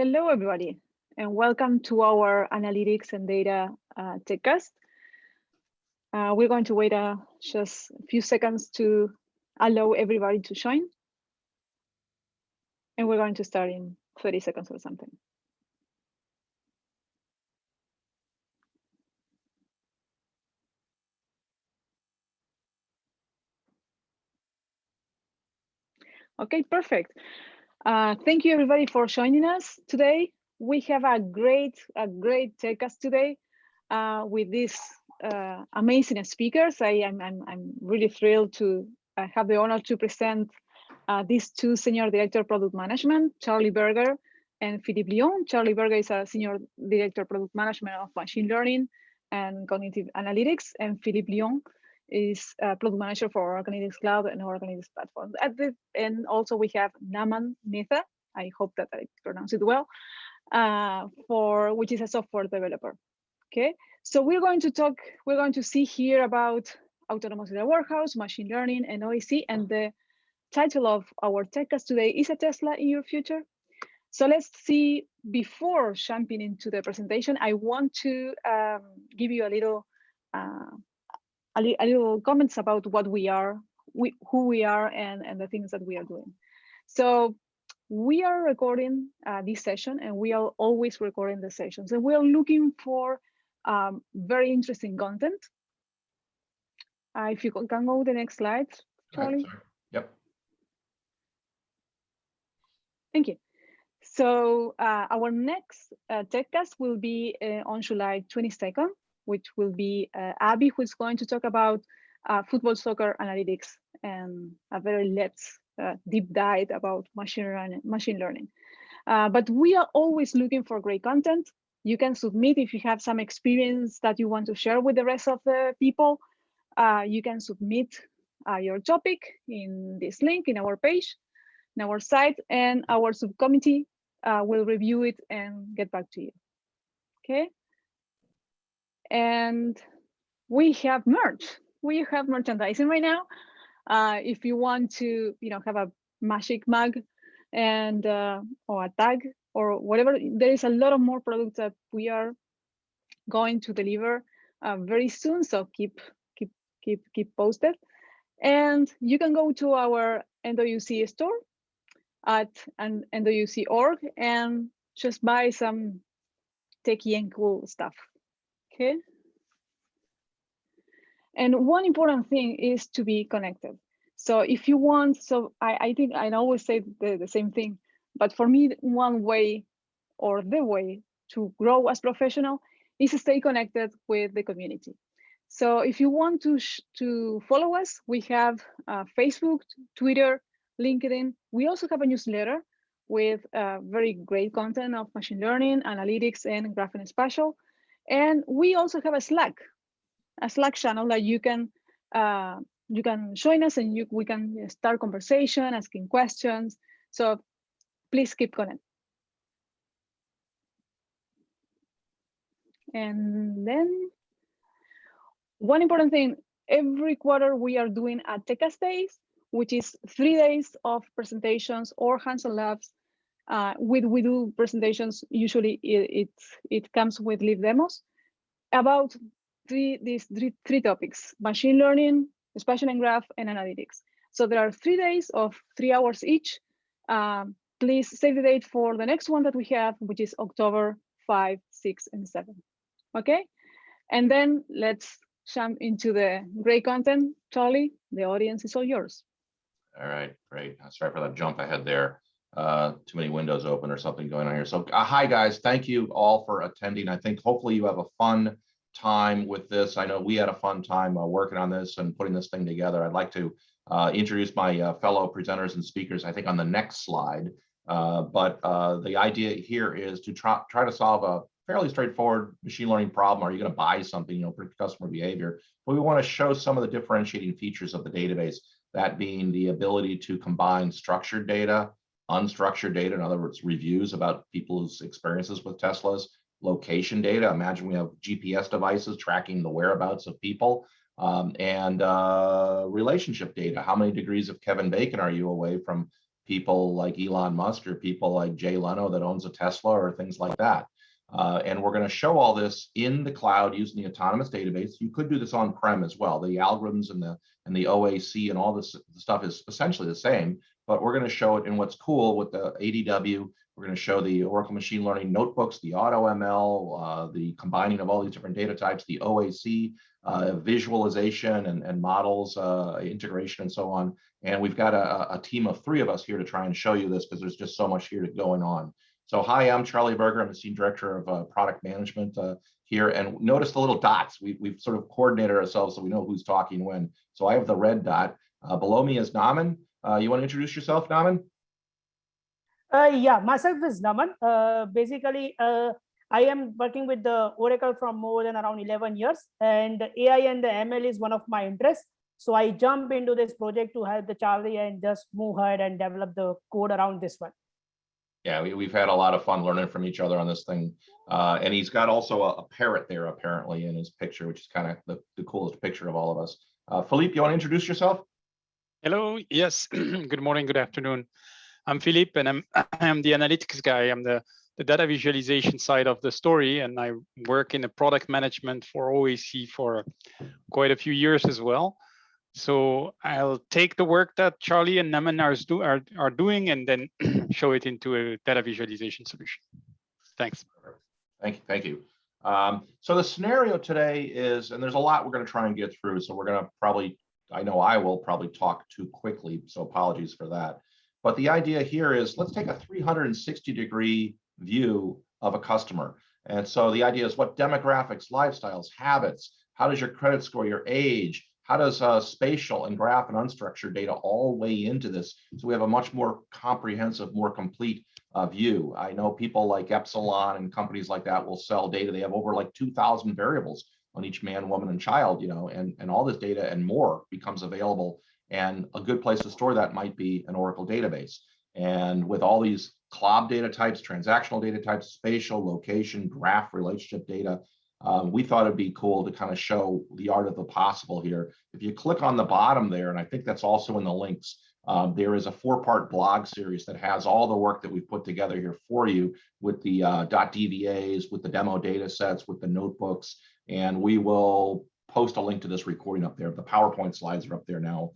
Hello, everybody, and welcome to our analytics and data techcast. We're going to wait just a few seconds to allow everybody to join. And we're going to start in 30 seconds or something. Okay, perfect. Thank you, everybody, for joining us today. We have a great techcast today with these amazing speakers. I'm really thrilled to have the honor to present these two Senior Director Product Management, Charlie Berger and Philippe Lyon. Charlie Berger is a Senior Director Product Management of Machine Learning and Cognitive Analytics, and Philippe Lyon is Product Manager for Organics Cloud and Organics Platform. And also we have Naman Mehta, I hope that I pronounced it well, which is a software developer. Okay, so we're going to see here about autonomous data warehouse, machine learning, and OAC, and the title of our techcast today is a Tesla in your future. So let's see, before jumping into the presentation, I want to give you a little comments about what we are, who we are, and the things that we are doing. So we are recording this session, and we are always recording the sessions, and we are looking for very interesting content. If you can go to the next slide, Charlie. Yep. Thank you. So our next techcast will be on July 22nd, which will be Abby, who is going to talk about football soccer analytics and a very deep dive about machine learning. But we are always looking for great content. You can submit if you have some experience that you want to share with the rest of the people. You can submit your topic in this link in our page, in our site, and our subcommittee will review it and get back to you. Okay. And we have merch. We have merchandising right now. If you want to, have a magic mug and or a tag or whatever, there is a lot of more products that we are going to deliver very soon. So keep posted. And you can go to our NWC store at NWC.org and just buy some techie and cool stuff. Okay. And one important thing is to be connected. So if you want, I think I always say the same thing, but for me, one way or the way to grow as professional is to stay connected with the community. So if you want to follow us, we have Facebook, Twitter, LinkedIn. We also have a newsletter with very great content of machine learning, analytics, and graph and spatial. And we also have a Slack channel that you can join us, and we can start conversation, asking questions. So please keep connected. And then one important thing, every quarter we are doing a techcast days, which is 3 days of presentations or hands-on labs. We do presentations, usually it comes with live demos about these three topics: machine learning, spatial and graph, and analytics. So there are 3 days of 3 hours each. Please save the date for the next one that we have, which is October 5, 6, and 7. Okay, and then let's jump into the great content. Charlie, the audience is all yours. All right, great. Sorry for that jump ahead there. Too many windows open or something going on here. So hi guys, thank you all for attending. I think hopefully you have a fun time with this. I know we had a fun time working on this and putting this thing together. I'd like to introduce my fellow presenters and speakers, I think on the next slide. But the idea here is to try to solve a fairly straightforward machine learning problem. Are you going to buy something, for customer behavior? But we want to show some of the differentiating features of the database, that being the ability to combine structured data, unstructured data, in other words, reviews about people's experiences with Teslas, location data. Imagine we have GPS devices tracking the whereabouts of people, and relationship data. How many degrees of Kevin Bacon are you away from people like Elon Musk or people like Jay Leno that owns a Tesla or things like that. And we're going to show all this in the cloud using the autonomous database. You could do this on-prem as well. The algorithms and the OAC and all this stuff is essentially the same, but we're going to show it in what's cool with the ADW. We're going to show the Oracle Machine Learning notebooks, the AutoML, the combining of all these different data types, the OAC, visualization and models, integration and so on. And we've got a team of 3 of us here to try and show you this because there's just so much here going on. So hi, I'm Charlie Berger. I'm the Senior Director of Product Management here. And notice the little dots. We've sort of coordinated ourselves so we know who's talking when. So I have the red dot. Below me is Naman. You want to introduce yourself, Naman? Yeah, myself is Naman. Basically, I am working with the Oracle from more than around 11 years, and the AI and the ML is one of my interests. So I jump into this project to help the Charlie and just move ahead and develop the code around this one. Yeah, we've had a lot of fun learning from each other on this thing. And he's got also a parrot there apparently in his picture, which is kind of the coolest picture of all of us. Philippe, you want to introduce yourself? Hello, yes, good morning, good afternoon. I'm Philippe and I'm the analytics guy. I'm the data visualization side of the story, and I work in the product management for OAC for quite a few years as well. So I'll take the work that Charlie and Naman are doing and then show it into a data visualization solution. Thanks. Thank you. So the scenario today is, and there's a lot we're going to try and get through, so we're going to probably, I know I will probably talk too quickly, so apologies for that. But the idea here is let's take a 360-degree view of a customer. And so the idea is what demographics, lifestyles, habits, how does your credit score, your age, how does spatial and graph and unstructured data all weigh into this? So we have a much more comprehensive, more complete view. I know people like Epsilon and companies like that will sell data. They have over like 2,000 variables on each man, woman, and child, and all this data and more becomes available. And a good place to store that might be an Oracle database. And with all these cloud data types, transactional data types, spatial, location, graph, relationship data, we thought it'd be cool to kind of show the art of the possible here. If you click on the bottom there, and I think that's also in the links, there is a 4-part blog series that has all the work that we put together here for you with the .dvas, with the demo data sets, with the notebooks, and we will post a link to this recording up there. The PowerPoint slides are up there now.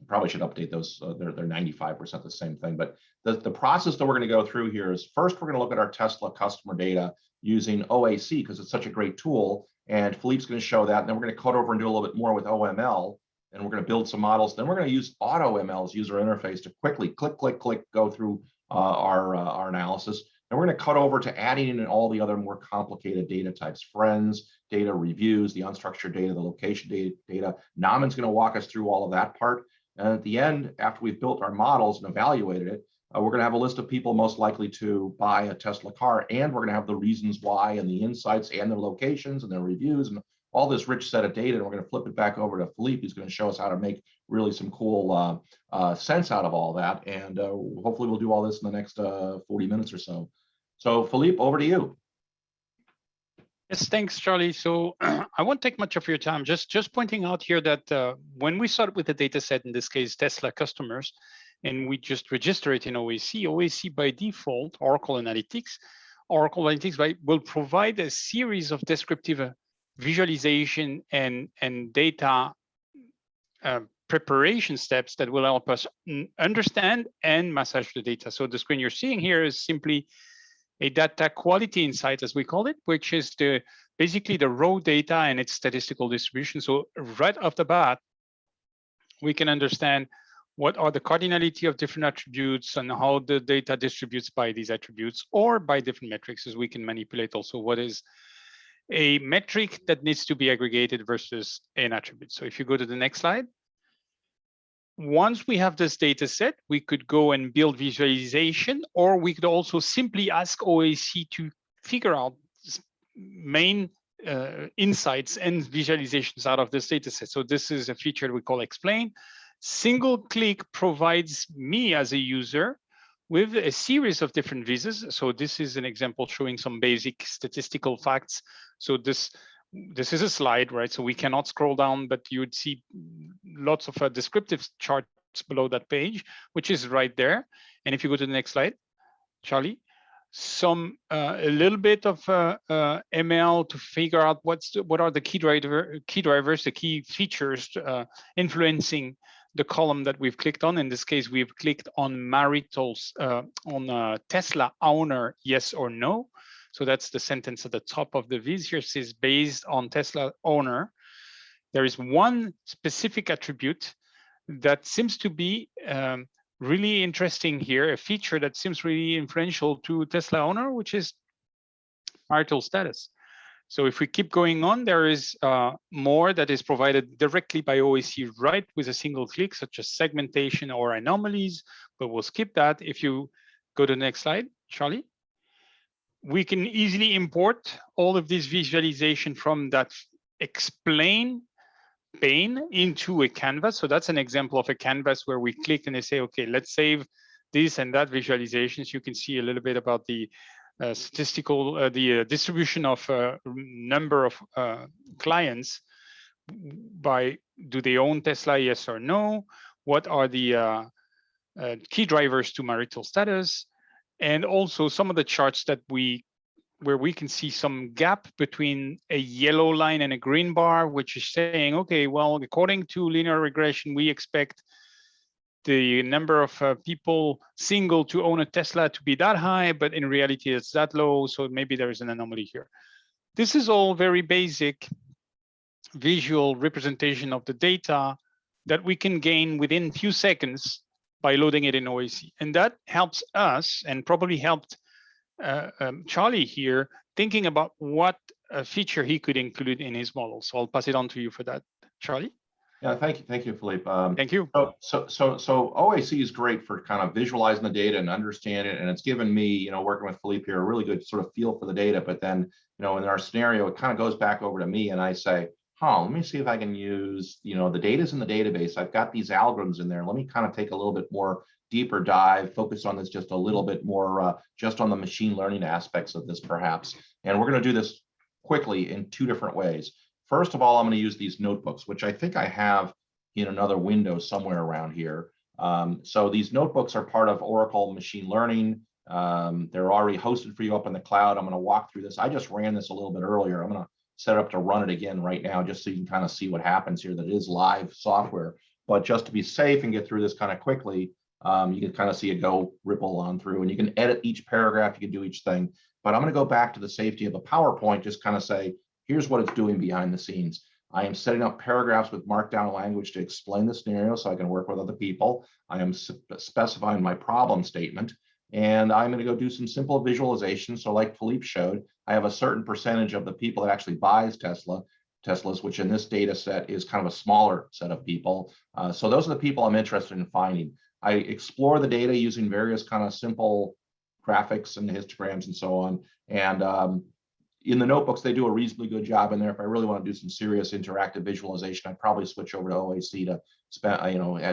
Probably should update those. They're 95% the same thing. But the process that we're going to go through here is first we're going to look at our Tesla customer data using OAC because it's such a great tool. And Philippe's going to show that. And then we're going to cut over and do a little bit more with OML. And we're going to build some models. Then we're going to use AutoML's user interface to quickly click, click, click, go through our analysis. And we're going to cut over to adding in all the other more complicated data types, friends, data reviews, the unstructured data, the location data. Naman's going to walk us through all of that part. And at the end, after we've built our models and evaluated it, we're going to have a list of people most likely to buy a Tesla car, and we're going to have the reasons why and the insights and their locations and their reviews and all this rich set of data. And we're going to flip it back over to Philippe, who's going to show us how to make really some cool sense out of all that. And hopefully we'll do all this in the next 40 minutes or so. So Philippe, over to you. Yes, thanks, Charlie. So I won't take much of your time. Just pointing out here that when we start with the data set, in this case, Tesla customers, and we just register it in OAC by default, Oracle Analytics will provide a series of descriptive visualization and data preparation steps that will help us understand and massage the data. So the screen you're seeing here is simply a data quality insight, as we call it, which is basically the raw data and its statistical distribution. So right off the bat, we can understand what are the cardinality of different attributes and how the data distributes by these attributes or by different metrics, as we can manipulate also what is a metric that needs to be aggregated versus an attribute. So if you go to the next slide, once we have this data set, we could go and build visualization, or we could also simply ask OAC to figure out main insights and visualizations out of this data set. So this is a feature we call Explain. Single click provides me as a user with a series of different visas. So this is an example showing some basic statistical facts. So this is a slide, right? So we cannot scroll down, but you would see lots of descriptive chart below that page, which is right there. And if you go to the next slide, Charlie, a little bit of ML to figure out what are the key drivers, the key features influencing the column that we've clicked on. In this case, we've clicked on maritals, on Tesla owner, yes or no. So that's the sentence at the top of the viz here. It says based on Tesla owner. There is one specific attribute that seems to be really interesting here, a feature that seems really influential to Tesla owner, which is marital status. So if we keep going on, there is more that is provided directly by OAC right with a single click, such as segmentation or anomalies, but we'll skip that. If you go to the next slide, Charlie, we can easily import all of this visualization from that explain pane into a canvas. So that's an example of a canvas where we click and they say, okay, let's save this and that visualizations. You can see a little bit about the statistical, the distribution of number of clients by do they own Tesla, yes or no? What are the key drivers to marital status? And also some of the charts that where we can see some gap between a yellow line and a green bar, which is saying, okay, well, according to linear regression, we expect the number of people single to own a Tesla to be that high, but in reality, it's that low. So maybe there is an anomaly here. This is all very basic visual representation of the data that we can gain within a few seconds by loading it in OAC. And that helps us and probably helped Charlie here thinking about what feature he could include in his model. So I'll pass it on to you for that, Charlie. Yeah, thank you, Philippe. Thank you. So OAC is great for kind of visualizing the data and understand it, and it's given me, working with Philippe here, a really good sort of feel for the data. But then, in our scenario, it kind of goes back over to me, and I say, let me see if I can use, the data's in the database. I've got these algorithms in there. Let me kind of take a little bit more deeper dive, focus on this just a little bit more, just on the machine learning aspects of this perhaps. And we're going to do this quickly in two different ways. First of all, I'm going to use these notebooks, which I think I have in another window somewhere around here. So these notebooks are part of Oracle Machine Learning. They're already hosted for you up in the cloud. I'm going to walk through this. I just ran this a little bit earlier. I'm going to set up to run it again right now, just so you can kind of see what happens here. That is live software. But just to be safe and get through this kind of quickly, you can kind of see it go ripple on through, and you can edit each paragraph, you can do each thing. But I'm going to go back to the safety of a PowerPoint, just kind of say, here's what it's doing behind the scenes. I am setting up paragraphs with markdown language to explain the scenario so I can work with other people. I am specifying my problem statement, and I'm going to go do some simple visualization. So like Philippe showed, I have a certain percentage of the people that actually buys Teslas, which in this data set is kind of a smaller set of people. So those are the people I'm interested in finding. I explore the data using various kind of simple graphics and histograms and so on. And in the notebooks, they do a reasonably good job in there. If I really want to do some serious interactive visualization, I'd probably switch over to OAC to spend,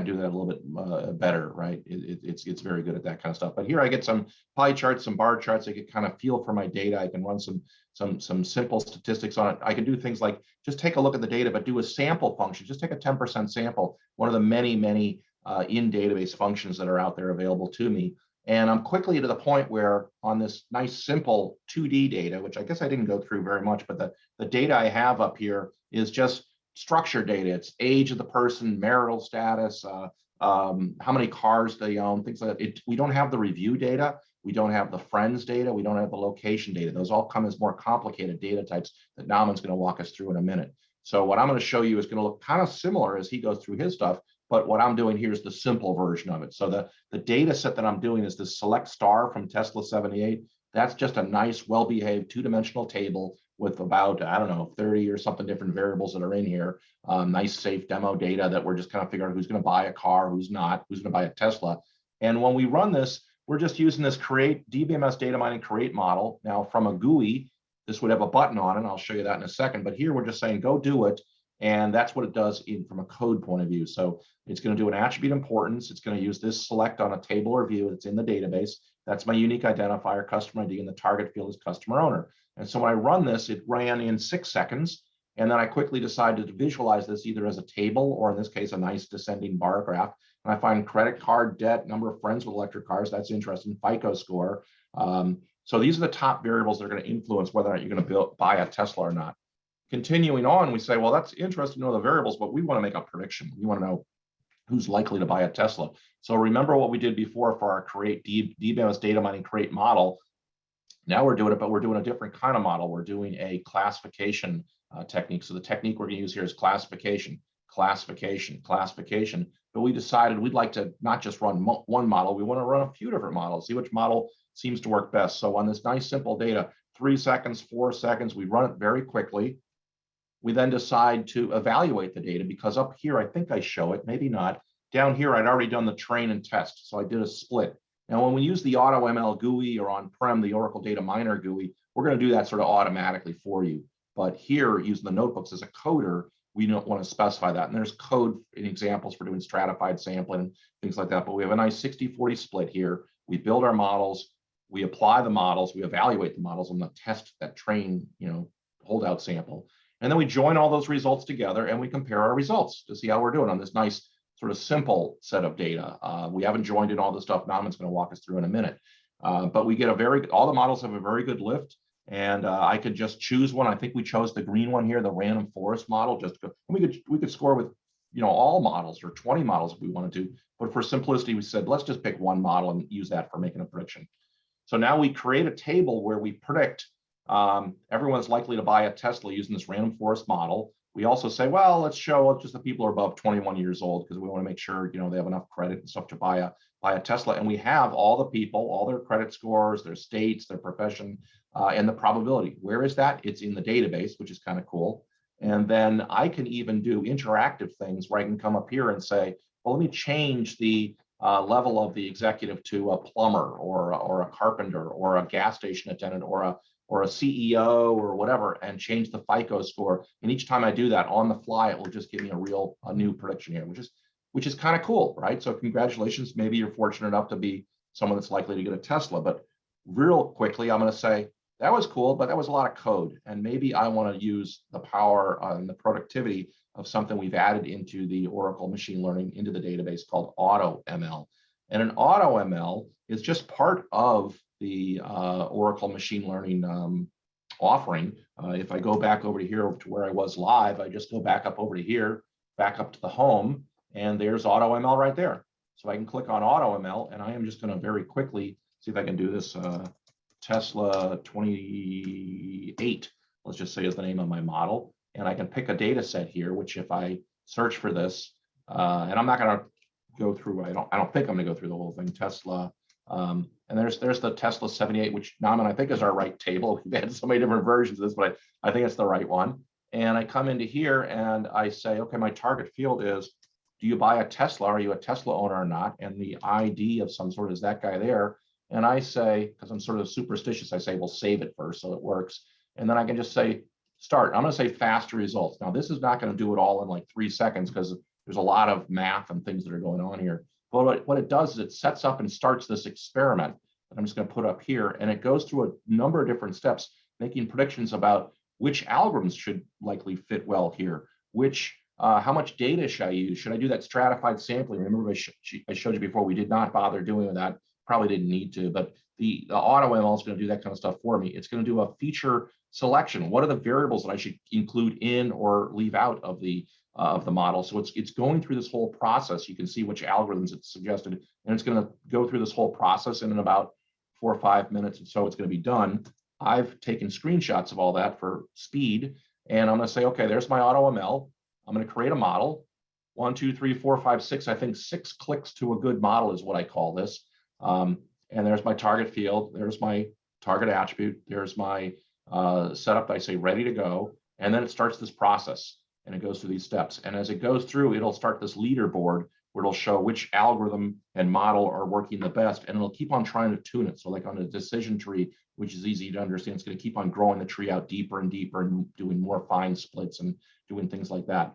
do that a little bit better, right? It's very good at that kind of stuff. But here I get some pie charts, some bar charts. I get kind of feel for my data. I can run some simple statistics on it. I can do things like just take a look at the data, but do a sample function. Just take a 10% sample. One of the many in database functions that are out there available to me. And I'm quickly to the point where on this nice simple 2D data, which I guess I didn't go through very much, but the data I have up here is just structured data. It's age of the person, marital status, how many cars they own, things like that. We don't have the review data. We don't have the friends data. We don't have the location data. Those all come as more complicated data types that Naman's going to walk us through in a minute. So what I'm going to show you is going to look kind of similar as he goes through his stuff. But what I'm doing here is the simple version of it. So the data set that I'm doing is this select star from Tesla 78. That's just a nice, well-behaved two-dimensional table with about, 30 or something different variables that are in here. Nice, safe demo data that we're just kind of figuring out who's going to buy a car, who's not, who's going to buy a Tesla. And when we run this, we're just using this create DBMS data mining create model. Now from a GUI, this would have a button on it. I'll show you that in a second. But here we're just saying, go do it. And that's what it does from a code point of view. So it's going to do an attribute importance. It's going to use this select on a table or view that's in the database. That's my unique identifier, customer ID, and the target field is customer owner. And so when I run this, it ran in 6 seconds. And then I quickly decided to visualize this either as a table or in this case, a nice descending bar graph. And I find credit card debt, number of friends with electric cars, that's interesting, FICO score. So these are the top variables that are going to influence whether or not you're going to buy a Tesla or not. Continuing on, we say, well, that's interesting to know the variables, but we want to make a prediction. We want to know who's likely to buy a Tesla. So remember what we did before for our create DBMS data mining create model. Now we're doing it, but we're doing a different kind of model. We're doing a classification technique. So the technique we're going to use here is classification, classification, classification. But we decided we'd like to not just run one model, we want to run a few different models, see which model seems to work best. So on this nice simple data, 3 seconds, 4 seconds, we run it very quickly. We then decide to evaluate the data because up here, I think I show it, maybe not. Down here, I'd already done the train and test. So I did a split. Now, when we use the AutoML GUI or on-prem, the Oracle Data Miner GUI, we're going to do that sort of automatically for you. But here, using the notebooks as a coder, we don't want to specify that. And there's code in examples for doing stratified sampling and things like that. But we have a nice 60-40 split here. We build our models, we apply the models, we evaluate the models on the test that train, holdout sample. And then we join all those results together and we compare our results to see how we're doing on this nice sort of simple set of data. We haven't joined in all the stuff Naman's going to walk us through in a minute. But we get all the models have a very good lift. And I could just choose one. I think we chose the green one here, the random forest model. We could score with all models or 20 models if we wanted to. But for simplicity, we said, let's just pick one model and use that for making a prediction. So now we create a table where we predict everyone's likely to buy a Tesla using this random forest model. We also say, well, let's show just the people who are above 21 years old because we want to make sure they have enough credit and stuff to buy a Tesla. And we have all the people, all their credit scores, their states, their profession, and the probability. Where is that? It's in the database, which is kind of cool. And then I can even do interactive things where I can come up here and say, well, let me change the level of the executive to a plumber or a carpenter or a gas station attendant or a CEO or whatever, and change the FICO score. And each time I do that on the fly, it will just give me a new prediction here, which is kind of cool, right? So congratulations. Maybe you're fortunate enough to be someone that's likely to get a Tesla. But real quickly, I'm going to say that was cool, but that was a lot of code. And maybe I want to use the power and the productivity of something we've added into the Oracle machine learning into the database called AutoML. And an AutoML is just part of the Oracle machine learning offering. If I go back over to here to where I was live, I just go back up over to here, back up to the home, and there's AutoML right there. So I can click on AutoML, and I am just going to very quickly see if I can do this. Tesla 28, let's just say is the name of my model. And I can pick a data set here, which if I search for this, and I'm not going to go through, I don't think I'm going to go through the whole thing, Tesla. And there's the Tesla 78, which Naman, I think is our right table. We've had so many different versions of this, but I think it's the right one. And I come into here and I say, okay, my target field is, do you buy a Tesla? Are you a Tesla owner or not? And the ID of some sort is that guy there. And I say, because I'm sort of superstitious, I say, well, save it first so it works. And then I can just say, start. I'm going to say fast results. Now, this is not going to do it all in like 3 seconds because there's a lot of math and things that are going on here. But what it does is it sets up and starts this experiment that I'm just going to put up here. And it goes through a number of different steps, making predictions about which algorithms should likely fit well here, how much data should I use? Should I do that stratified sampling? Remember I showed you before, we did not bother doing that. Probably didn't need to, but the AutoML is going to do that kind of stuff for me. It's going to do a feature selection. What are the variables that I should include in or leave out of the model? So it's going through this whole process. You can see which algorithms it's suggested, and it's going to go through this whole process in about 4 or 5 minutes, and so it's going to be done. I've taken screenshots of all that for speed, and I'm going to say, okay, there's my AutoML. I'm going to create a model. 1, 2, 3, 4, 5, 6. I think 6 clicks to a good model is what I call this. And there's my target field. There's my target attribute. There's my setup. I say ready to go. And then it starts this process and it goes through these steps. And as it goes through, it'll start this leaderboard where it'll show which algorithm and model are working the best. And it'll keep on trying to tune it. So like on a decision tree, which is easy to understand, it's going to keep on growing the tree out deeper and deeper and doing more fine splits and doing things like that.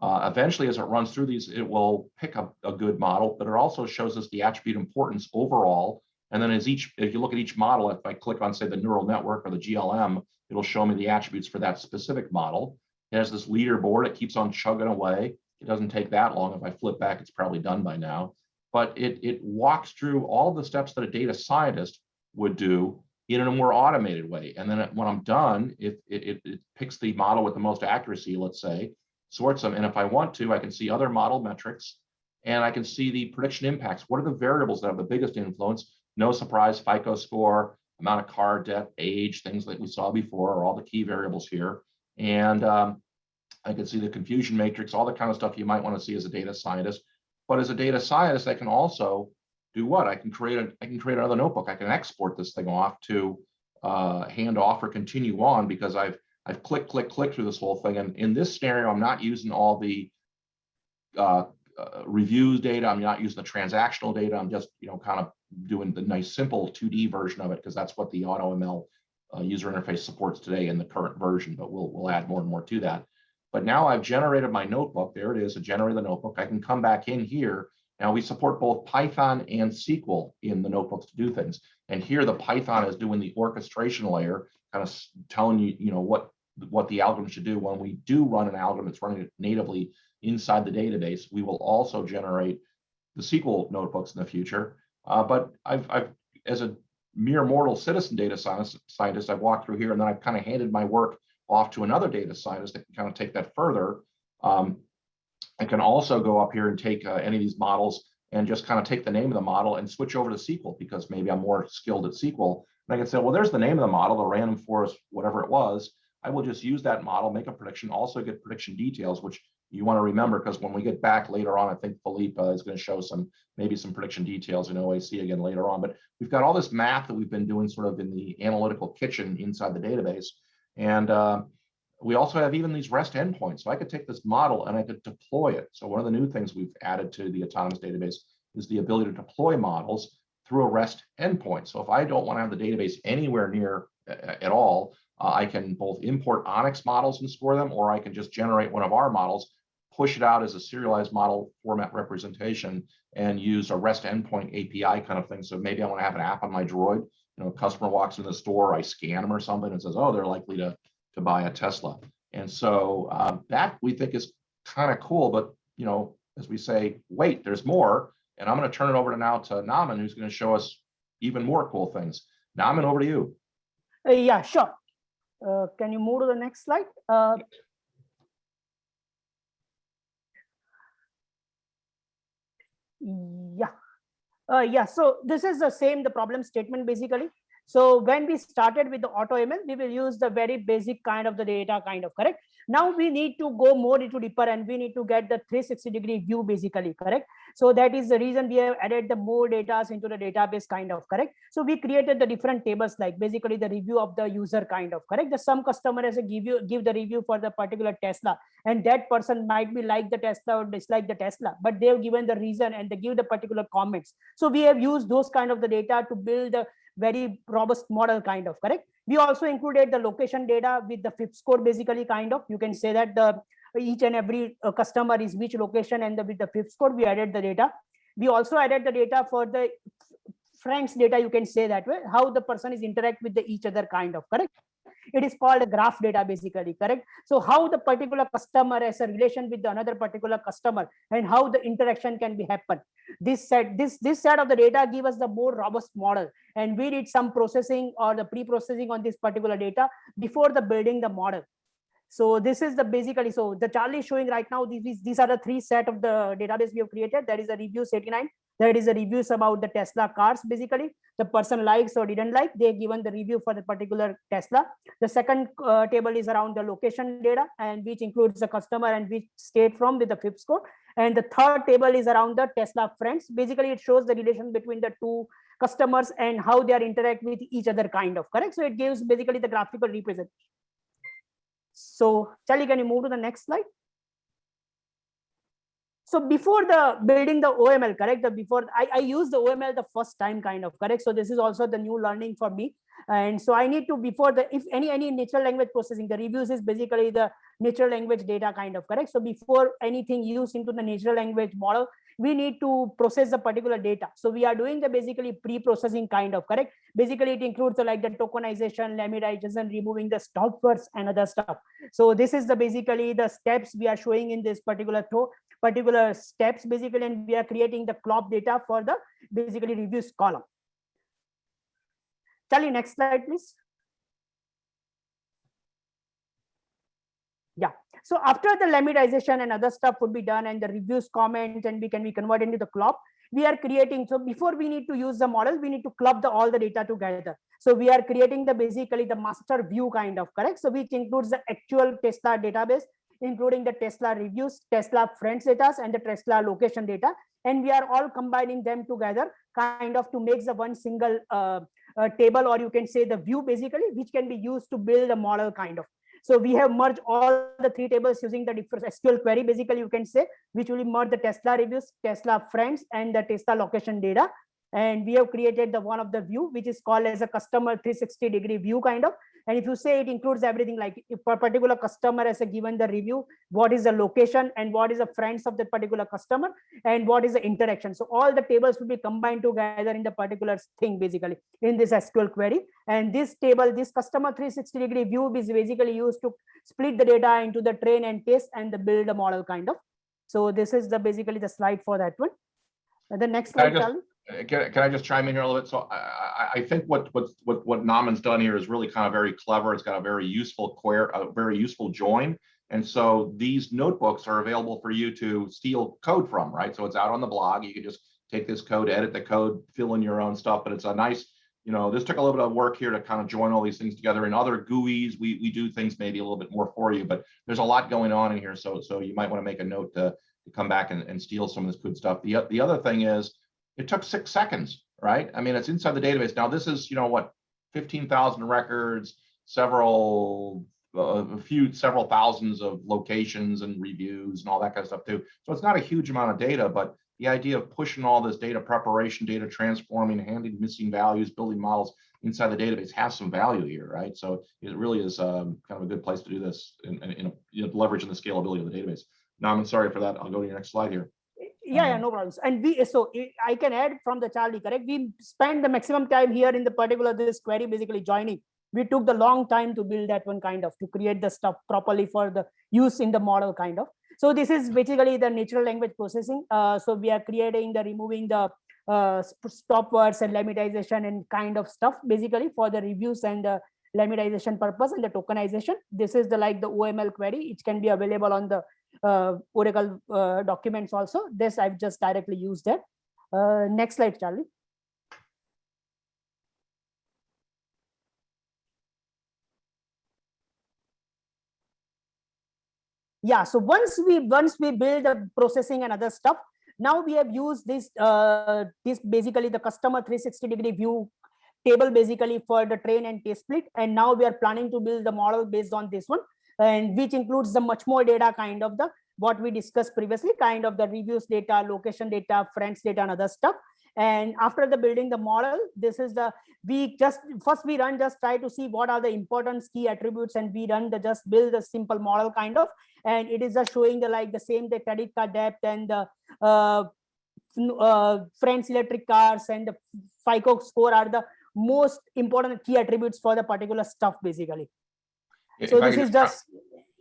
Eventually, as it runs through these, it will pick up a good model, but it also shows us the attribute importance overall. And then if you look at each model, if I click on, say, the neural network or the GLM, it'll show me the attributes for that specific model. It has this leaderboard. It keeps on chugging away. It doesn't take that long. If I flip back, it's probably done by now. But it walks through all the steps that a data scientist would do in a more automated way. And then when I'm done, it picks the model with the most accuracy, let's say, sorts them. And if I want to, I can see other model metrics, and I can see the prediction impacts. What are the variables that have the biggest influence? No surprise, FICO score, amount of car debt, age, things like we saw before are all the key variables here. And I can see the confusion matrix, all the kind of stuff you might want to see as a data scientist. But as a data scientist, I can also do what? I can create another notebook. I can export this thing off to hand off or continue on, because I've clicked through this whole thing. And in this scenario, I'm not using all the reviews data. I'm not using the transactional data. I'm just, kind of doing the nice simple 2D version of it, because that's what the AutoML user interface supports today in the current version. But we'll add more and more to that. But now I've generated my notebook. There it is. I generated the notebook. I can come back in here. Now we support both Python and SQL in the notebooks to do things. And here the Python is doing the orchestration layer, kind of telling you, what the algorithm should do. When we do run an algorithm that's running it natively inside the database, we will also generate the SQL notebooks in the future. But I've as a mere mortal citizen data scientist, I've walked through here, and then I've kind of handed my work off to another data scientist that can kind of take that further. I can also go up here and take any of these models and just kind of take the name of the model and switch over to SQL, because maybe I'm more skilled at SQL. And I can say, well, there's the name of the model, the random forest, whatever it was. I will just use that model, make a prediction, also get prediction details, which you want to remember, because when we get back later on, I think Philippe is going to show maybe some prediction details in OAC again later on. But we've got all this math that we've been doing sort of in the analytical kitchen inside the database. And we also have even these REST endpoints. So I could take this model and I could deploy it. So one of the new things we've added to the autonomous database is the ability to deploy models through a REST endpoint. So if I don't want to have the database anywhere near at all, I can both import Onyx models and store them, or I can just generate one of our models, push it out as a serialized model format representation, and use a REST endpoint API kind of thing. So maybe I want to have an app on my Droid. A customer walks in the store, I scan them or something, and says, oh, they're likely to buy a Tesla. And so that we think is kind of cool. But as we say, wait, there's more. And I'm going to turn it over now to Naman, who's going to show us even more cool things. Naman, over to you. Yeah, sure. Can you move to the next slide? Yeah. So this is the problem statement basically. So when we started with the AutoML, we will use the very basic kind of the data correct? Now we need to go more into deeper, and we need to get the 360-degree view basically, correct? So that is the reason we have added the more data into the database correct? So we created the different tables, like basically the review of the user correct? The some customer has a give the review for the particular Tesla, and that person might be like the Tesla or dislike the Tesla, but they have given the reason and they give the particular comments. So we have used those kind of the data to build the very robust model correct? We also included the location data with the FIPS score basically you can say that the each and every customer is which location, and with the FIPS score we added the data. We also added the data for the friends data, you can say that way, how the person is interact with each other correct? It is called a graph data basically, correct? So how the particular customer has a relation with another particular customer, and how the interaction can be happen. This set of the data give us the more robust model, and we did some processing or the pre-processing on this particular data before the building the model. So this is the basically, so the Charlie is showing right now, these are the three set of the database we have created. That is a reviews 89. That is the reviews about the Tesla cars. Basically, the person likes or didn't like, they given the review for the particular Tesla. The second table is around the location data, and which includes the customer and which state from with the FIPS score. And the third table is around the Tesla friends. Basically, it shows the relation between the two customers and how they are interact with each other correct? So it gives basically the graphical representation. So Charlie, can you move to the next slide? So before the building the OML, correct? Before I used the OML the first time, kind of, correct? So this is also the new learning for me. And so I need to, before the, if any natural language processing, the reviews is basically the natural language data, kind of, correct? So before anything used into the natural language model, we need to process the particular data. So we are doing the basically pre-processing, kind of, correct? Basically it includes like the tokenization, lemmatization, removing the stop words and other stuff. So this is the basically the steps we are showing in this particular steps basically, and we are creating the CLOP data for the basically reviews column. Charlie, next slide, please. Yeah. So after the lemmatization and other stuff would be done, and the reviews comment, and we can be converted into the CLOP, we are creating. So before we need to use the model, we need to club all the data together. So we are creating the basically the master view, kind of, correct? So which includes the actual Tesla database, including the Tesla reviews, Tesla friends data, and the Tesla location data. And we are all combining them together, kind of, to make the one single table, or you can say the view basically, which can be used to build a model, kind of. So we have merged all the three tables using the different SQL query, basically, you can say, which will merge the Tesla reviews, Tesla friends, and the Tesla location data. And we have created the one of the view, which is called as a customer 360-degree view, kind of. And if you say it includes everything, like if a particular customer has given the review, what is the location, and what is the friends of that particular customer, and what is the interaction. So all the tables will be combined together in the particular thing, basically, in this SQL query. And this table, this customer 360-degree view, is basically used to split the data into the train and test and the build a model, kind of. So this is the basically the slide for that one. The next slide, Charlie. Can I just chime in here a little bit? So I think what Naman's done here is really kind of very clever. It's got a very useful join. And so these notebooks are available for you to steal code from, right? So it's out on the blog. You can just take this code, edit the code, fill in your own stuff. But it's a nice, you know, this took a little bit of work here to kind of join all these things together. In other GUIs, we do things maybe a little bit more for you, but there's a lot going on in here. So you might want to make a note to come back and steal some of this good stuff. The other thing is, it took 6 seconds, right? I mean, it's inside the database. Now this is, you know, what, 15,000 records, several thousands of locations and reviews and all that kind of stuff too. So it's not a huge amount of data, but the idea of pushing all this data preparation, data transforming, handling missing values, building models inside the database has some value here, right? So it really is kind of a good place to do this in leveraging the scalability of the database. Now, I'm sorry for that. I'll go to your next slide here. Yeah, no problems. And I can add from the Charlie, correct? We spent the maximum time here in the particular this query basically joining. We took the long time to build that one, kind of, to create the stuff properly for the use in the model, kind of. So this is basically the natural language processing. So we are creating the removing the stop words and lemmatization and kind of stuff basically for the reviews and the lemmatization purpose and the tokenization. This is the like the OML query. It can be available on the Oracle documents also. This I've just directly used it. Next slide, Charlie. Yeah, so once we build the processing and other stuff, now we have used this basically the customer 360-degree view table basically for the train and test split, and now we are planning to build the model based on this one, and which includes the much more data, kind of the what we discussed previously, kind of the reviews data, location data, friends data, and other stuff. And after the building the model, this is the we try to see what are the important key attributes, and we just build a simple model, kind of, and it is just showing the like the same the credit card debt and the friends electric cars and the FICO score are the most important key attributes for the particular stuff basically. So this is just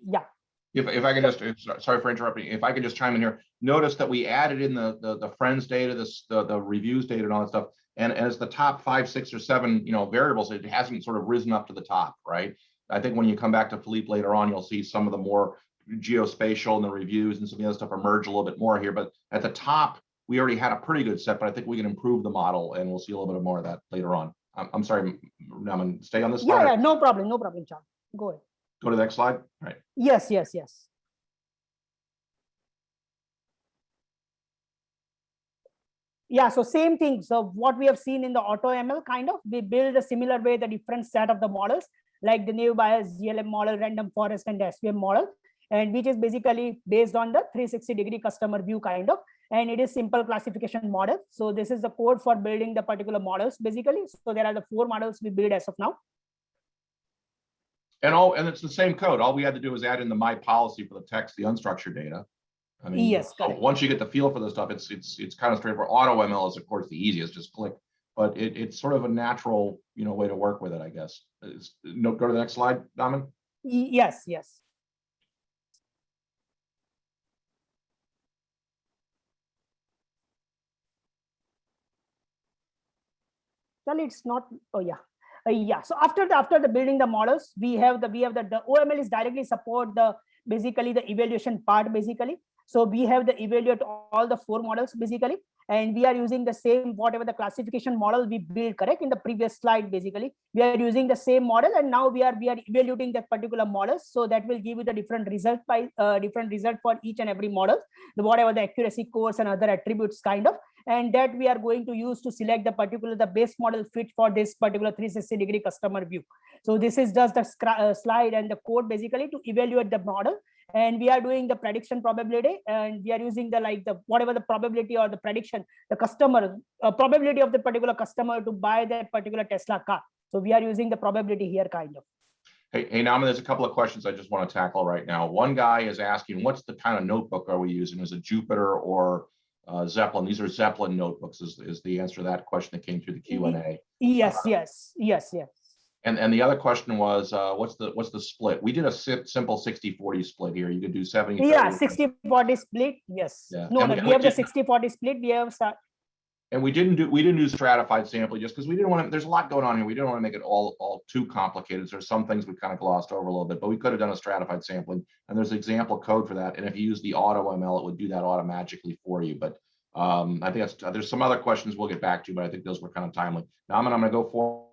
yeah. If I can just, sorry for interrupting, if I can just chime in here, notice that we added in the friends data, the reviews data and all that stuff, and as the top 5, 6, or 7, variables, it hasn't sort of risen up to the top, right? I think when you come back to Philippe later on, you'll see some of the more geospatial and the reviews and some of the other stuff emerge a little bit more here, but at the top, we already had a pretty good set, but I think we can improve the model, and we'll see a little bit more of that later on. I'm sorry, Naman, stay on this slide. Yeah, no problem, Charles. Go ahead. Go to the next slide. Right. Yes. Yeah, so same thing. So what we have seen in the AutoML, kind of, we build a similar way the different set of the models, like the naive Bayes GLM model, random forest, and SVM model. and which is basically based on the 360-degree customer view kind of, and it is simple classification model. So this is the code for building the particular models basically. So there are the 4 models we build as of now. And it's the same code. All we had to do was add in the my policy for the text, the unstructured data. I mean, Yes, so correct. once you get the feel for this stuff, it's kind of straightforward. Auto ML is of course the easiest, just click, but it's sort of a natural, way to work with it, I guess. No, go to the next slide, Daman. Yes, yes. Well, it's not. Oh yeah. Yeah. So after the building the models, the OML is directly support the basically the evaluation part basically. So we have the evaluate all the 4 models basically, and we are using the same whatever the classification model we built, correct, in the previous slide basically. We are using the same model, and now we are evaluating that particular models. So that will give you the different result by different result for each and every model, whatever the accuracy scores and other attributes kind of, and that we are going to use to select the base model fit for this particular 360-degree customer view. So this is just the slide and the code basically to evaluate the model, and we are doing the prediction probability, and we are using the whatever the probability or the prediction, the customer probability of the particular customer to buy that particular Tesla car. So we are using the probability here kind of. Hey, Naman, there's a couple of questions I just want to tackle right now. One guy is asking, what's the kind of notebook are we using? Is it Jupyter or Zeppelin? These are Zeppelin notebooks is the answer to that question that came through the Q&A. Yes. And the other question was, what's the split? We did a simple 60-40 split here. You could do 70. Yeah, 60-40 split. Yes. Yeah. No, we have the 60-40 split. We have and we didn't do stratified sampling just because we didn't want to. There's a lot going on here. We didn't want to make it all too complicated. There's some things we kind of glossed over a little bit, but we could have done a stratified sampling. And there's example code for that. And if you use the auto ML, it would do that automatically for you. But I think there's some other questions we'll get back to, but I think those were kind of timely. Now I'm going to go for.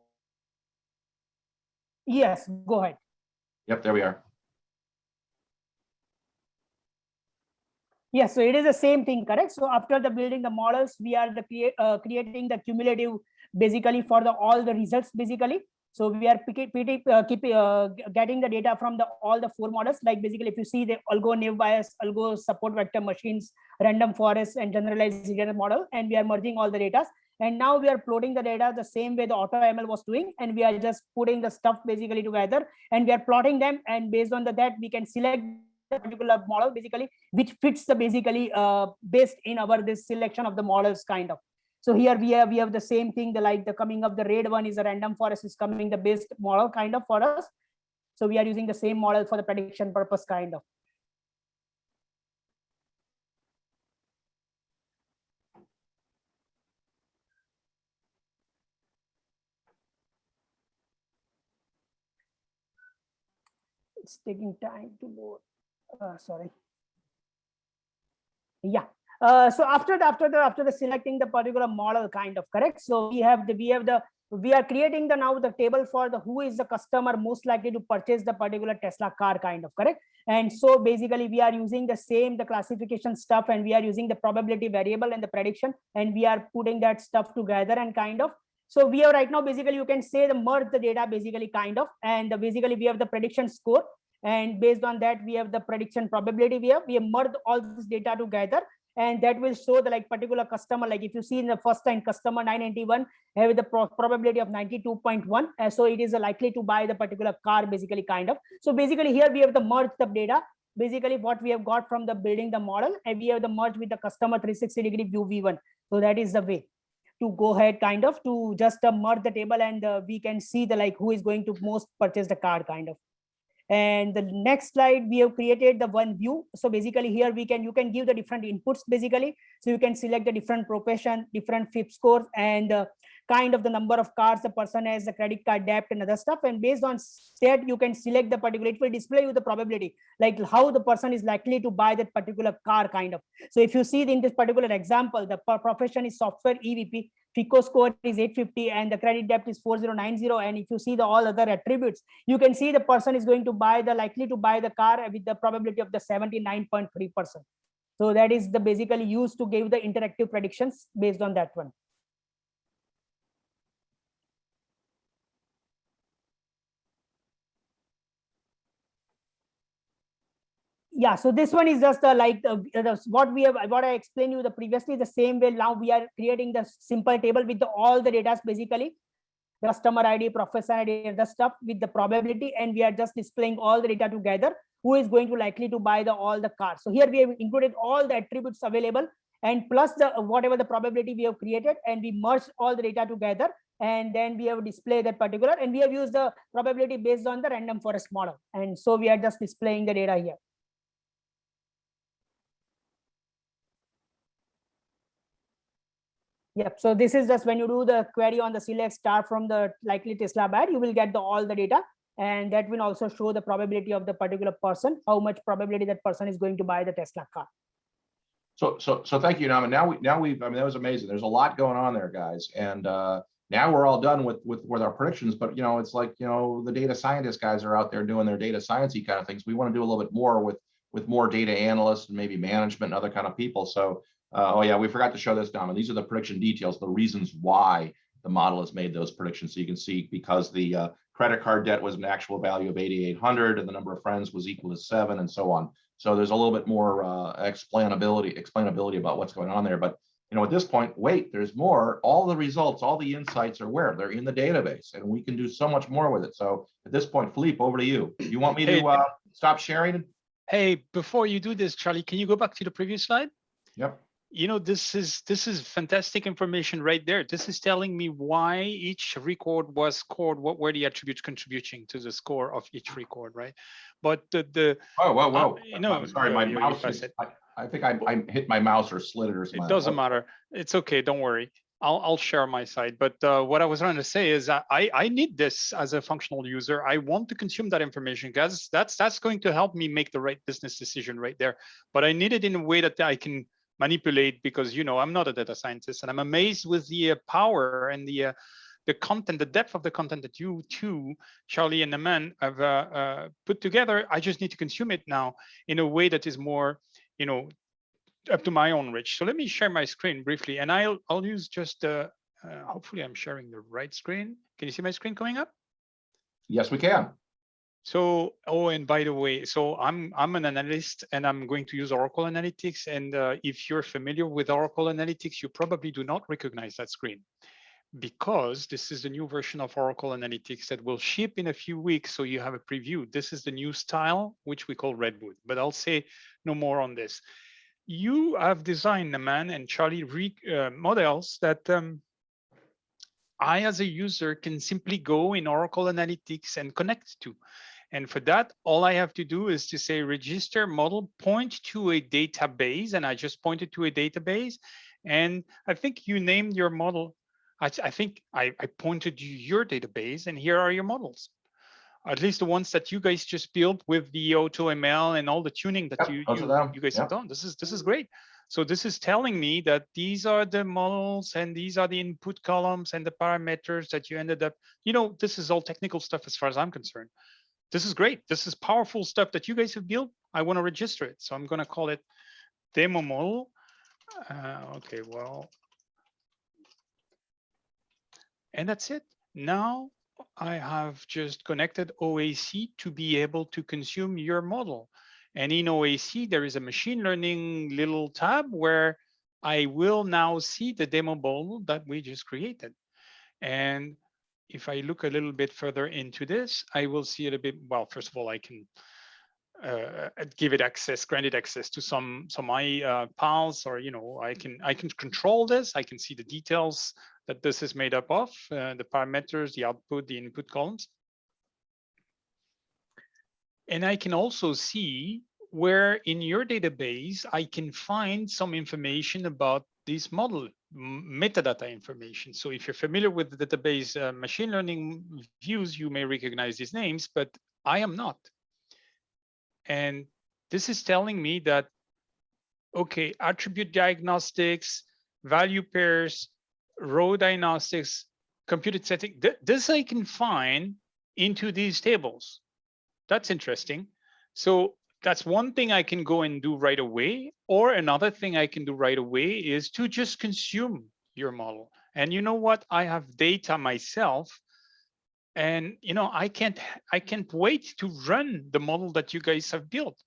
Yes, go ahead. Yep, there we are. Yes, so it is the same thing, correct? So after the building the models, we are creating the cumulative basically for all the results basically. So we are getting the data from all the 4 models. Like basically, if you see the algo naive Bayes, algo support vector machines, random forest, and generalized linear model, and we are merging all the data. And now we are plotting the data the same way the auto ML was doing, and we are just putting the stuff basically together, and we are plotting them, and based on that we can select the particular model basically which fits the basically based in our this selection of the models kind of. So here we have the same thing, the coming up the red one is a random forest is coming the best model kind of for us. So we are using the same model for the prediction purpose kind of. It's taking time to load. Sorry. Yeah. So after the selecting the particular model kind of, correct. So we are creating now the table for the who is the customer most likely to purchase the particular Tesla car kind of, correct. And so basically we are using the classification stuff, and we are using the probability variable and the prediction, and we are putting that stuff together and kind of. So we have right now basically you can say the merge the data basically kind of, and basically we have the prediction score, and based on that we have the prediction probability. We have merged all this data together, and that will show the particular customer. Like if you see in the first time customer 991 have the probability of 92.1, so it is likely to buy the particular car basically kind of. So basically here we have the merged the data basically what we have got from the building the model, and we have the merge with the customer 360-degree view v1. So that is the way to go ahead kind of to just merge the table, and we can see the who is going to most purchase the car kind of. And the next slide we have created the one view. So basically here you can give the different inputs basically. So you can select the different profession, different FIP scores, and kind of the number of cars the person has, the credit card debt and other stuff, and based on that you can select the particular, it will display you the probability like how the person is likely to buy that particular car kind of. So if you see in this particular example, the profession is software EVP, FICO score is 850, and the credit debt is 4090, and if you see the all other attributes, you can see the person is going to buy likely to buy the car with the probability of the 79.3%. So that is the basically used to give the interactive predictions based on that one. Yeah, so this one is just what I explained you the previously, the same way. Now we are creating the simple table with all the data, basically the customer ID, professor ID, the stuff with the probability, and we are just displaying all the data together. Who is going to likely to buy all the cars? So here we have included all the attributes available, and plus the whatever the probability we have created, and we merged all the data together, and then we have displayed that particular, and we have used the probability based on the random forest model, and so we are just displaying the data here. Yep. So this is just when you do the query on the select star from the likely Tesla ad, you will get all the data, and that will also show the probability of the particular person, how much probability that person is going to buy the Tesla car. So thank you, Naman. Now we've, I mean, that was amazing. There's a lot going on there, guys. And now we're all done with our predictions, but it's like, the data scientist guys are out there doing their data sciencey kind of things. We want to do a little bit more with more data analysts and maybe management and other kind of people. So, oh yeah, we forgot to show this, Naman. These are the prediction details, the reasons why the model has made those predictions. So you can see, because the credit card debt was an actual value of 8,800 and the number of friends was equal to 7 and so on. So there's a little bit more explainability about what's going on there. But at this point, wait, there's more. All the results, all the insights are where? They're in the database, and we can do so much more with it. So at this point, Philippe, over to you. You want me to stop sharing? Hey, before you do this, Charlie, can you go back to the previous slide? Yep. This is fantastic information right there. This is telling me why each record was scored, what were the attributes contributing to the score of each record, right? But whoa. I'm sorry, my mouse. I think I hit my mouse or slid it or something. It doesn't matter. It's okay. Don't worry. I'll share my side. But what I was trying to say is I need this as a functional user. I want to consume that information, because that's going to help me make the right business decision right there. But I need it in a way that I can manipulate, because I'm not a data scientist, and I'm amazed with the power and the content, the depth of the content that you two, Charlie and Naman, have put together. I just need to consume it now in a way that is more, up to my own reach. So let me share my screen briefly, and I'll use just hopefully I'm sharing the right screen. Can you see my screen coming up? Yes, we can. So, and by the way, so I'm an analyst, and I'm going to use Oracle Analytics. And if you're familiar with Oracle Analytics, you probably do not recognize that screen, because this is the new version of Oracle Analytics that will ship in a few weeks. So you have a preview. This is the new style, which we call Redwood, but I'll say no more on this. You have designed, Naman and Charlie, models that I, as a user, can simply go in Oracle Analytics and connect to. And for that, all I have to do is to say register model, point to a database, and I just pointed to a database. And I think you named your model. I think I pointed to your database, and here are your models. At least the ones that you guys just built with the AutoML and all the tuning that you guys have done. This is great. So this is telling me that these are the models, and these are the input columns and the parameters that you ended up. This is all technical stuff as far as I'm concerned. This is great. This is powerful stuff that you guys have built. I want to register it. So I'm going to call it demo model. Okay, well, and that's it. Now I have just connected OAC to be able to consume your model. And in OAC, there is a machine learning little tab where I will now see the demo model that we just created. And if I look a little bit further into this, I will see it a bit. Well, first of all, I can give it access, grant it access to some my pals, or I can control this. I can see the details that this is made up of, the parameters, the output, the input columns. And I can also see where in your database I can find some information about this model, metadata information. So if you're familiar with the database machine learning views, you may recognize these names, but I am not. And this is telling me that, okay, attribute diagnostics, value pairs, row diagnostics, computed setting, this I can find into these tables. That's interesting. So that's one thing I can go and do right away. Or another thing I can do right away is to just consume your model. And you know what? I have data myself. And I can't wait to run the model that you guys have built.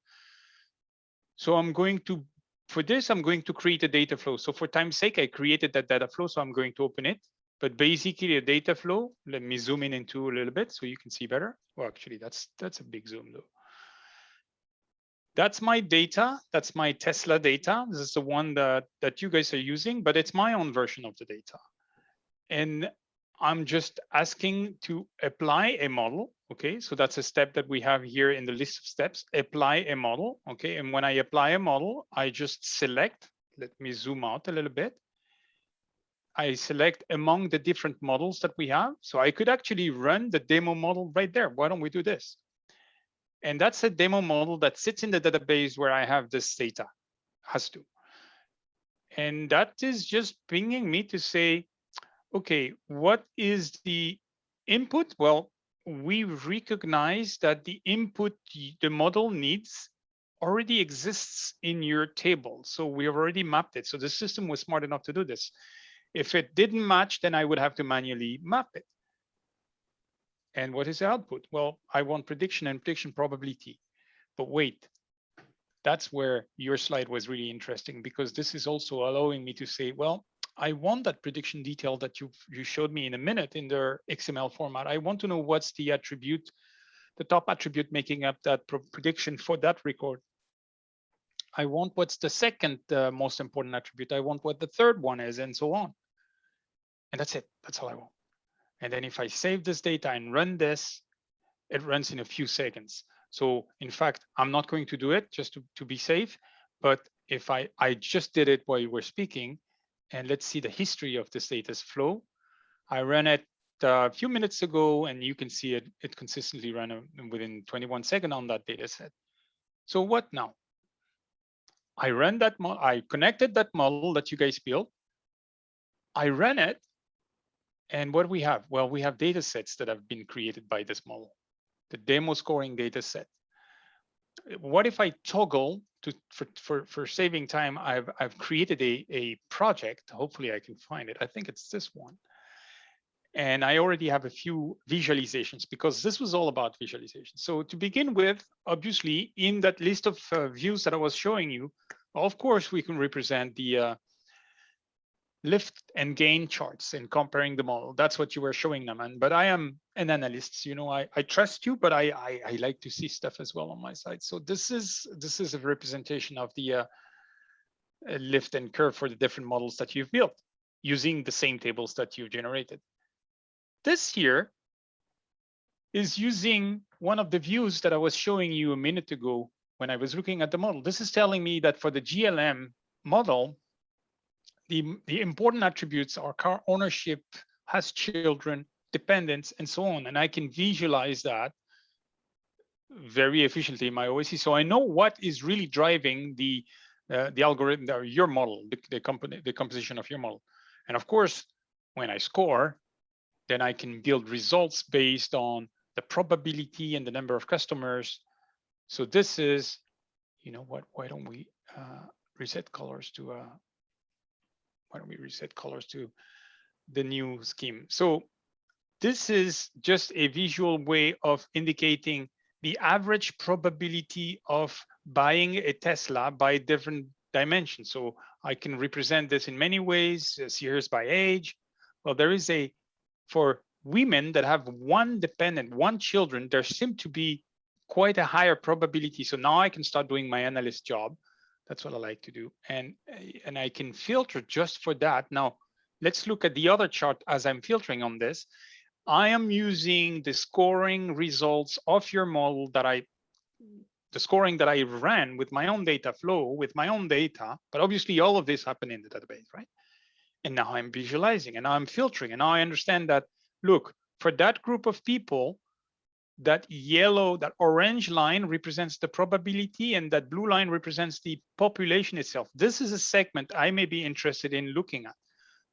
So I'm going to, for this, I'm going to create a data flow. So for time's sake, I created that data flow. So I'm going to open it. But basically a data flow, let me zoom in into a little bit so you can see better. Well, actually, that's a big zoom though. That's my data. That's my Tesla data. This is the one that you guys are using, but it's my own version of the data. And I'm just asking to apply a model. Okay, so that's a step that we have here in the list of steps. Apply a model. Okay, and when I apply a model, I just select. Let me zoom out a little bit. I select among the different models that we have. So I could actually run the demo model right there. Why don't we do this? And that's a demo model that sits in the database where I have this data, has to. And that is just pinging me to say, okay, what is the input? Well, we recognize that the input the model needs already exists in your table. So we have already mapped it. So the system was smart enough to do this. If it didn't match, then I would have to manually map it. And what is the output? Well, I want prediction and prediction probability. But wait, that's where your slide was really interesting, because this is also allowing me to say, well, I want that prediction detail that you showed me in a minute in their XML format. I want to know what's the attribute, the top attribute making up that prediction for that record. I want what's the second most important attribute. I want what the third one is, and so on. And that's it. That's all I want. And then if I save this data and run this, it runs in a few seconds. So in fact, I'm not going to do it just to be safe. But if I just did it while you were speaking, and let's see the history of this data's flow. I ran it a few minutes ago, and you can see it consistently ran within 21 seconds on that data set. So what now? I ran that model, I connected that model that you guys built. I ran it, and what do we have? Well, we have data sets that have been created by this model, the demo scoring data set. What if I toggle to for saving time? I've created a project. Hopefully I can find it. I think it's this one. And I already have a few visualizations, because this was all about visualization. So to begin with, obviously in that list of views that I was showing you, of course we can represent the lift and gain charts and comparing the model. That's what you were showing them. But I am an analyst, you know, I trust you, but I like to see stuff as well on my side. So this is a representation of the lift and curve for the different models that you've built using the same tables that you generated. This here is using one of the views that I was showing you a minute ago when I was looking at the model. This is telling me that for the GLM model, the important attributes are car ownership, has children, dependents, and so on. And I can visualize that very efficiently in my OSC. So I know what is really driving the algorithm, your model, the composition of your model. And of course, when I score, then I can build results based on the probability and the number of customers. So this is, you know what, why don't we reset colors to the new scheme? So this is just a visual way of indicating the average probability of buying a Tesla by different dimensions. So I can represent this in many ways. Here's by age. Well, there is for women that have one dependent, one children, there seems to be quite a higher probability. So now I can start doing my analyst job. That's what I like to do. And I can filter just for that. Now, let's look at the other chart as I'm filtering on this. I am using the scoring results of your model the scoring that I ran with my own data flow, with my own data, but obviously all of this happened in the database, right? And now I'm visualizing and now I'm filtering. And now I understand that, look, for that group of people, that orange line represents the probability and that blue line represents the population itself. This is a segment I may be interested in looking at.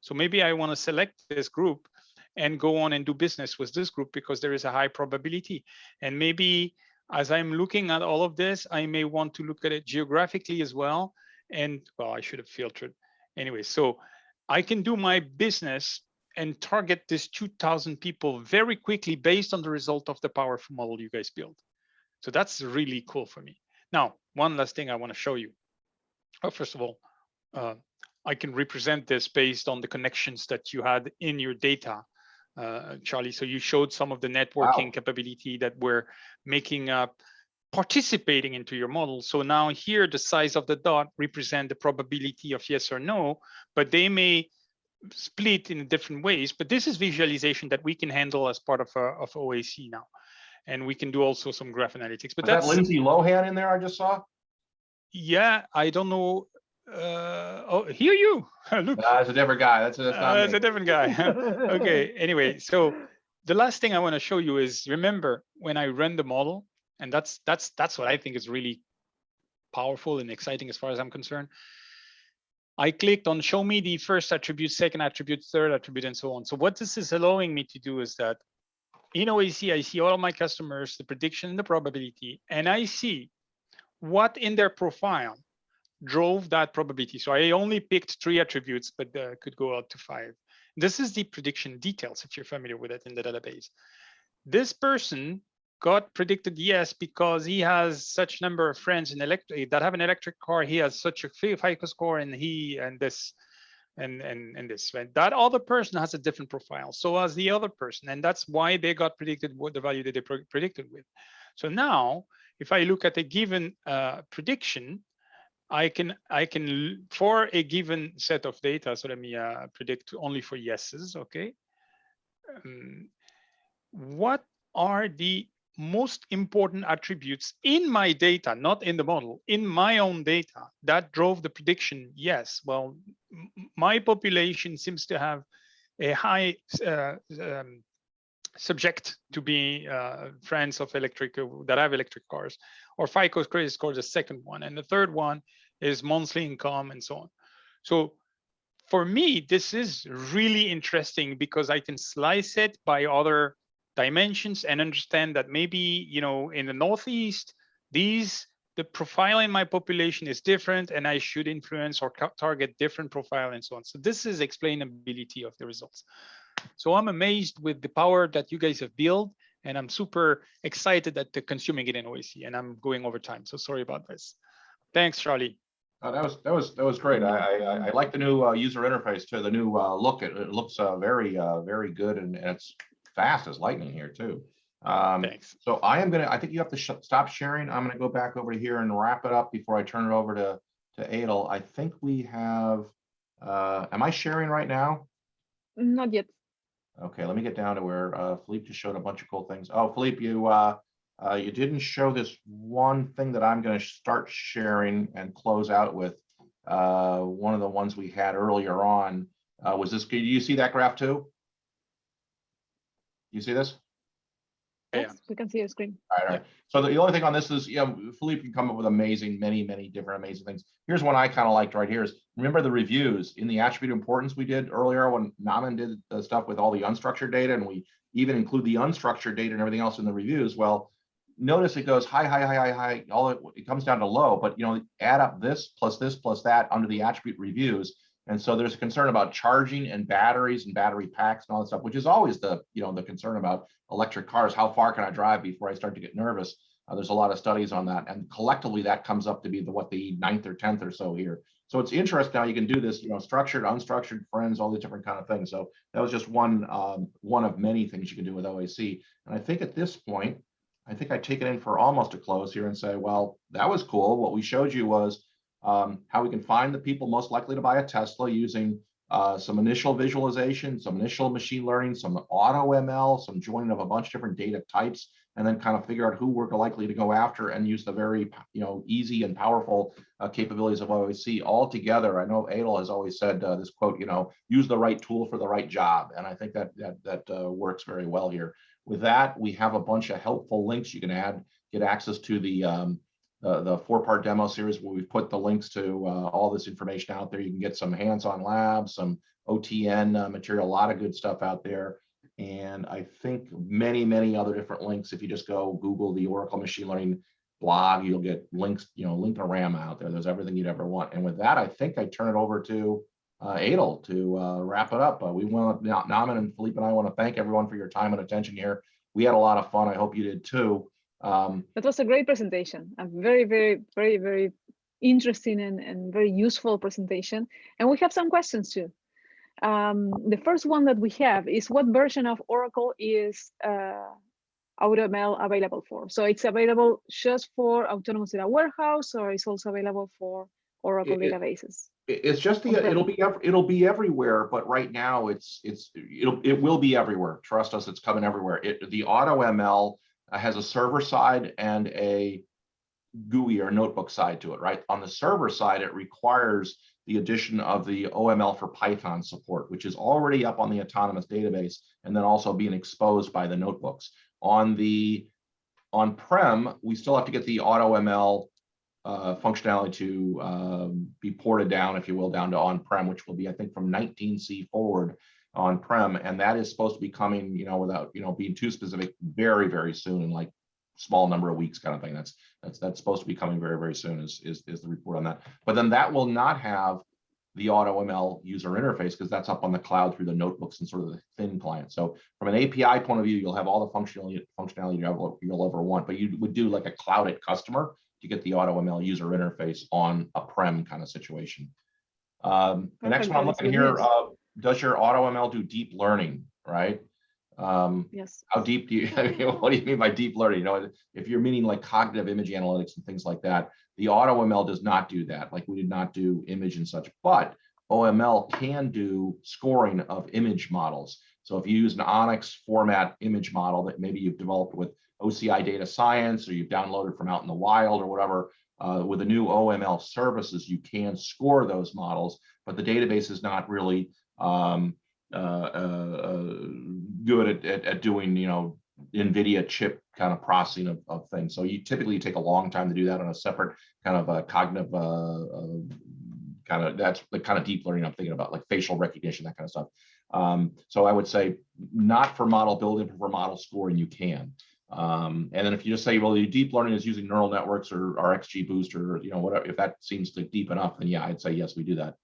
So maybe I want to select this group and go on and do business with this group because there is a high probability. And maybe as I'm looking at all of this, I may want to look at it geographically as well. And well, I should have filtered anyway. So I can do my business and target this 2,000 people very quickly based on the result of the powerful model you guys built. So that's really cool for me. Now, one last thing I want to show you. First of all, I can represent this based on the connections that you had in your data, Charlie. So you showed some of the networking capability that we're making up, participating into your model. So now here, the size of the dot represent the probability of yes or no, but they may split in different ways. But this is visualization that we can handle as part of OAC now. And we can do also some graph analytics. But that's Lindsay Lohan in there, I just saw. Yeah, I don't know. Oh, here you look. That's a different guy. That's not a different guy. Okay. Anyway, so the last thing I want to show you is, remember when I run the model, and that's what I think is really powerful and exciting as far as I'm concerned. I clicked on show me the first attribute, second attribute, third attribute, and so on. So what this is allowing me to do is that in OAC, I see all of my customers, the prediction and the probability, and I see what in their profile drove that probability. So I only picked 3 attributes, but could go out to 5. This is the prediction details, if you're familiar with it in the database. This person got predicted yes because he has such number of friends in that have an electric car. He has such a FICO score, and this. And this, right? That other person has a different profile. So as the other person, and that's why they got predicted what the value that they predicted with. So now, if I look at a given prediction, I can for a given set of data. So let me predict only for yeses. Okay. What are the most important attributes in my data, not in the model, in my own data that drove the prediction? Yes. Well, my population seems to have a high subject to be friends of that have electric cars, or FICO credit score, the second one, and the third one is monthly income, and so on. So for me, this is really interesting because I can slice it by other dimensions and understand that maybe, in the Northeast, the profile in my population is different, and I should influence or target different profile and so on. So this is explainability of the results. So I'm amazed with the power that you guys have built, and I'm super excited that they're consuming it in OAC, and I'm going over time. So sorry about this. Thanks, Charlie. That was great. I like the new user interface too. The new look. It looks very good, and it's fast as lightning here too. Thanks. So I think you have to stop sharing. I'm gonna go back over here and wrap it up before I turn it over to Adel. I think we have. Am I sharing right now? Not yet. Okay, let me get down to where Philippe just showed a bunch of cool things. Oh, Philippe, you didn't show this one thing that I'm going to start sharing and close out with. One of the ones we had earlier on was this. Do you see that graph too? You see this? Yes, we can see your screen. All right. So the only thing on this is, Philippe can come up with many different amazing things. Here's one I kind of liked right here is, remember the reviews in the attribute importance we did earlier when Naman did the stuff with all the unstructured data, and we even include the unstructured data and everything else in the reviews. Well, notice it goes high, all it comes down to low, but add up this plus that under the attribute reviews. And so there's a concern about charging and batteries and battery packs and all that stuff, which is always the concern about electric cars. How far can I drive before I start to get nervous? There's a lot of studies on that, and collectively that comes up to be the 9th or 10th or so here. So it's interesting how you can do this, structured, unstructured, friends, all these different kind of things. So that was just one of many things you can do with OAC. And I think at this point, I think I take it in for almost a close here and say, well, that was cool. What we showed you was how we can find the people most likely to buy a Tesla using some initial visualization, some initial machine learning, some auto ML, some joining of a bunch of different data types, and then kind of figure out who we're likely to go after and use the very easy and powerful capabilities of OAC all together. I know Adel has always said this quote, use the right tool for the right job, and I think that works very well here. With that, we have a bunch of helpful links you can get access to the 4-part demo series where we've put the links to all this information out there. You can get some hands-on labs, some OTN material, a lot of good stuff out there. And I think many other different links. If you just go Google the Oracle Machine Learning blog, you'll get links, link-a-rama out there. There's everything you'd ever want. And with that, I think I turn it over to Adel to wrap it up. Naman and Philippe and I want to thank everyone for your time and attention here. We had a lot of fun. I hope you did too. That was a great presentation. A very, very, very, very interesting and very useful presentation. And we have some questions too. The first one that we have is, what version of Oracle is AutoML available for? So it's available just for Autonomous Data Warehouse, or it's also available for Oracle databases? It's just it'll be everywhere, but right now it will be everywhere. Trust us, it's coming everywhere. The AutoML has a server side and a GUI or notebook side to it, right? On the server side, it requires the addition of the OML for Python support, which is already up on the Autonomous database and then also being exposed by the notebooks. On-prem, we still have to get the AutoML functionality to be ported down, if you will, down to on-prem, which will be, I think, from 19C forward on-prem, and that is supposed to be coming, without being too specific, very, very soon, in like small number of weeks, kind of thing. That's supposed to be coming very, very soon. Is the report on that? But then that will not have the AutoML user interface, because that's up on the cloud through the notebooks and sort of the thin client. So from an API point of view, you'll have all the functionality you'll ever want, but you would do like a clouded customer to get the AutoML user interface on a prem kind of situation. The next one I'm looking here, does your AutoML do deep learning, right? Yes. How deep do you, what do you mean by deep learning? If you're meaning like cognitive image analytics and things like that, the AutoML does not do that. Like, we did not do image and such, but OML can do scoring of image models. So if you use an Onyx format image model that maybe you've developed with OCI Data Science, or you've downloaded from out in the wild or whatever, with the new OML services, you can score those models, but the database is not really good at doing, NVIDIA chip kind of processing of things. So you typically take a long time to do that on a separate kind of cognitive that's the kind of deep learning I'm thinking about, like facial recognition, that kind of stuff. So I would say not for model building, but for model scoring, you can. And then if you just say, well, the deep learning is using neural networks or XGBoost or whatever, if that seems like deep enough, then yeah, I'd say yes, we do that.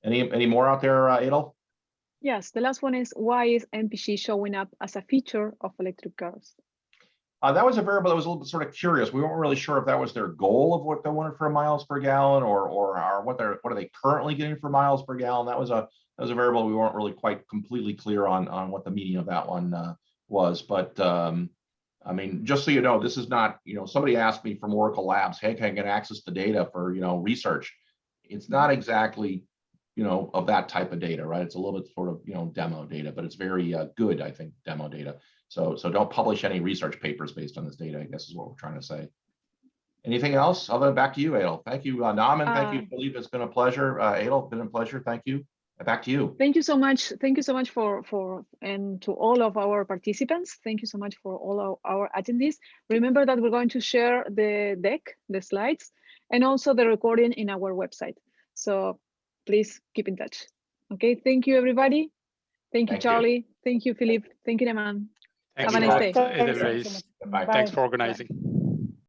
Any more out there, Adel? Yes, the last one is, why is MPG showing up as a feature of electric cars? That was a variable that was a little bit sort of curious. We weren't really sure if that was their goal of what they wanted for miles per gallon, or what are they currently getting for miles per gallon. That was a variable we weren't really quite completely clear on what the meaning of that one was. But I mean, just so you know, this is not, somebody asked me from Oracle Labs, hey, can I get access to data for research? It's not exactly of that type of data, right? It's a little bit sort of demo data, but it's very good, I think, demo data. So don't publish any research papers based on this data, I guess is what we're trying to say. Anything else? Other than back to you, Adel. Thank you, Naman. Thank you, Philippe. It's been a pleasure. Adel, been a pleasure. Thank you. Back to you. Thank you so much. Thank you so much for and to all of our participants. Thank you so much for all of our attendees. Remember that we're going to share the deck, the slides, and also the recording in our website. So please keep in touch. Okay, thank you, everybody. Thank you, Charlie. Thank you, Philippe. Thank you, Naman. Have a nice day. Thanks for organizing.